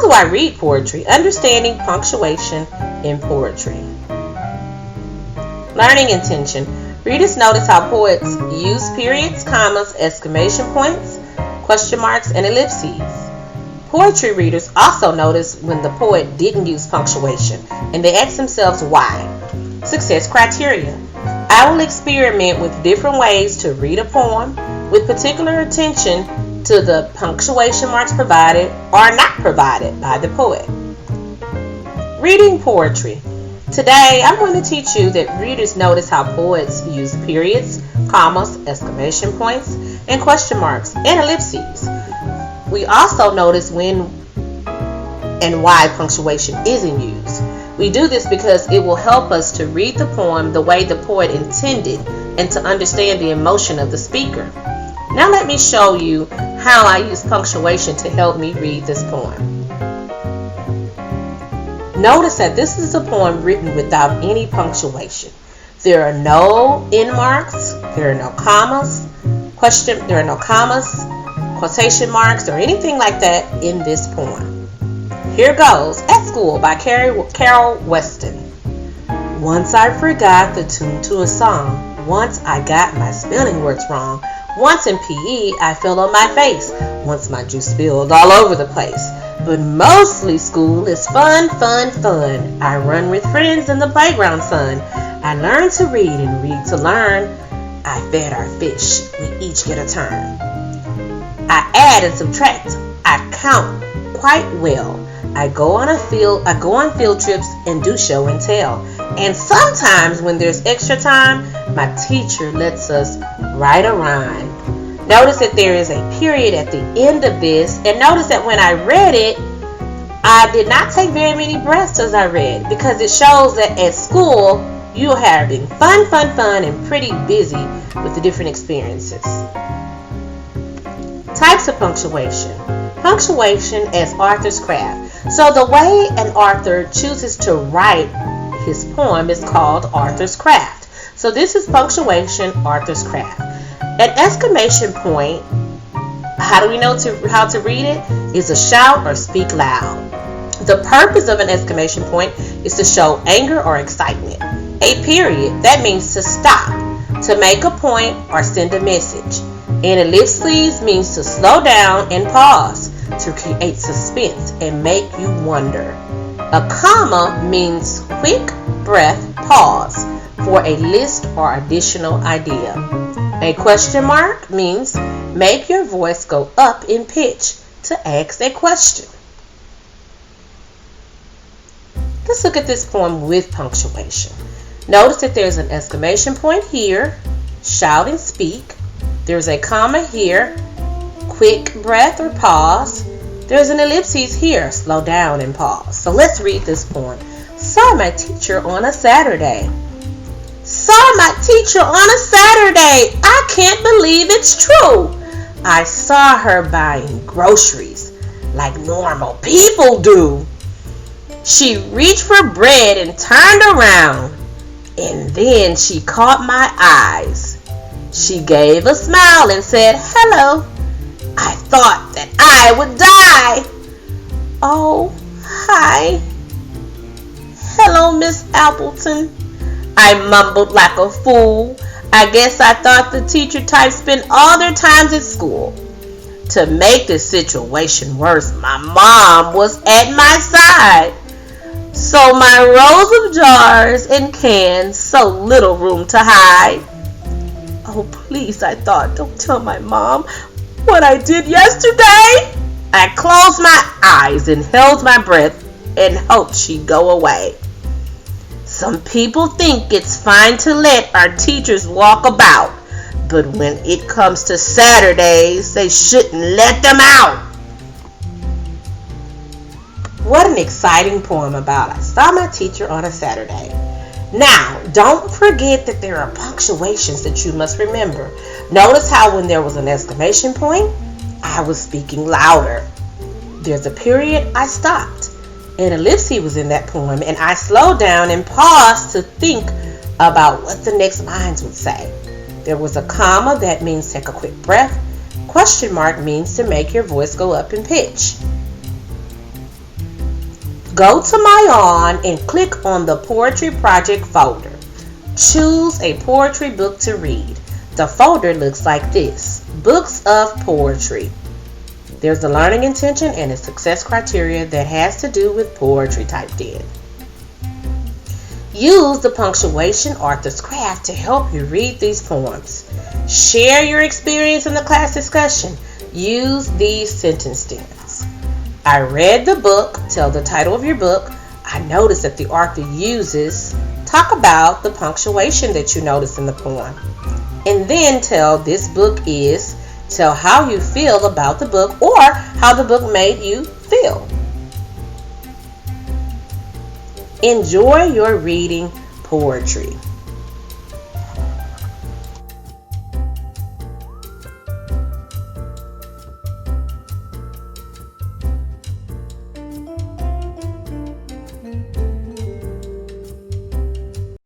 do I read poetry? Understanding punctuation in poetry. Learning intention. Readers notice how poets use periods, commas, exclamation points, question marks, and ellipses. Poetry readers also notice when the poet didn't use punctuation, and they ask themselves why. Success criteria. I will experiment with different ways to read a poem with particular attention to the punctuation marks provided or not provided by the poet. Reading poetry. Today, I'm going to teach you that readers notice how poets use periods, commas, exclamation points, and question marks, and ellipses. We also notice when and why punctuation isn't used. We do this because it will help us to read the poem the way the poet intended and to understand the emotion of the speaker. Now let me show you how I use punctuation to help me read this poem. Notice that this is a poem written without any punctuation. There are no end marks, there are no commas, quotation marks, or anything like that in this poem. Here goes, At School by Carol Weston. Once I forgot the tune to a song. Once I got my spelling words wrong. Once in PE I fell on my face. Once my juice spilled all over the place. But mostly school is fun, fun, fun. I run with friends in the playground sun. I learn to read and read to learn. I fed our fish. We each get a turn. I add and subtract. I count quite well. I go on field trips and do show and tell. And sometimes when there's extra time, my teacher lets us write a rhyme. Notice that there is a period at the end of this, and notice that when I read it, I did not take very many breaths as I read, because it shows that at school you are having fun, fun, fun, and pretty busy with the different experiences. Types of punctuation. Punctuation as author's craft. So the way an author chooses to write his poem is called author's craft. So this is punctuation, author's craft. An exclamation point, how do we know how to read it? Is to shout or speak loud. The purpose of an exclamation point is to show anger or excitement. A period, that means to stop, to make a point or send a message. An ellipsis means to slow down and pause, to create suspense and make you wonder. A comma means quick breath pause for a list or additional idea. A question mark means make your voice go up in pitch to ask a question. Let's look at this poem with punctuation. Notice that there's an exclamation point here, shout and speak. There's a comma here, quick breath or pause. There's an ellipsis here, slow down and pause. So let's read this poem. Saw my teacher on a Saturday. Saw my teacher on a Saturday. I can't believe it's true. I saw her buying groceries like normal people do. She reached for bread and turned around, and then she caught my eyes. She gave a smile and said, "Hello." I thought that I would die. Oh, hi. Hello, Miss Appleton. I mumbled like a fool. I guess I thought the teacher types spend all their times at school. To make the situation worse, my mom was at my side. So my rows of jars and cans, so little room to hide. Oh, please, I thought, don't tell my mom what I did yesterday. I closed my eyes and held my breath and hoped she'd go away. Some people think it's fine to let our teachers walk about, but when it comes to Saturdays, they shouldn't let them out. What an exciting poem about I saw my teacher on a Saturday. Now, don't forget that there are punctuations that you must remember. Notice how when there was an exclamation point, I was speaking louder. There's a period, I stopped. An ellipsis was in that poem, and I slowed down and paused to think about what the next lines would say. There was a comma, that means take a quick breath. Question mark means to make your voice go up in pitch. Go to MyOn and click on the Poetry Project folder. Choose a poetry book to read. The folder looks like this: Books of Poetry. There's a learning intention and a success criteria that has to do with poetry typed in. Use the punctuation author's craft to help you read these poems. Share your experience in the class discussion. Use these sentence stems. I read the book. Tell the title of your book. I noticed that the author uses. Talk about the punctuation that you noticed in the poem. And then tell this book is. Tell how you feel about the book or how the book made you feel. Enjoy your reading poetry.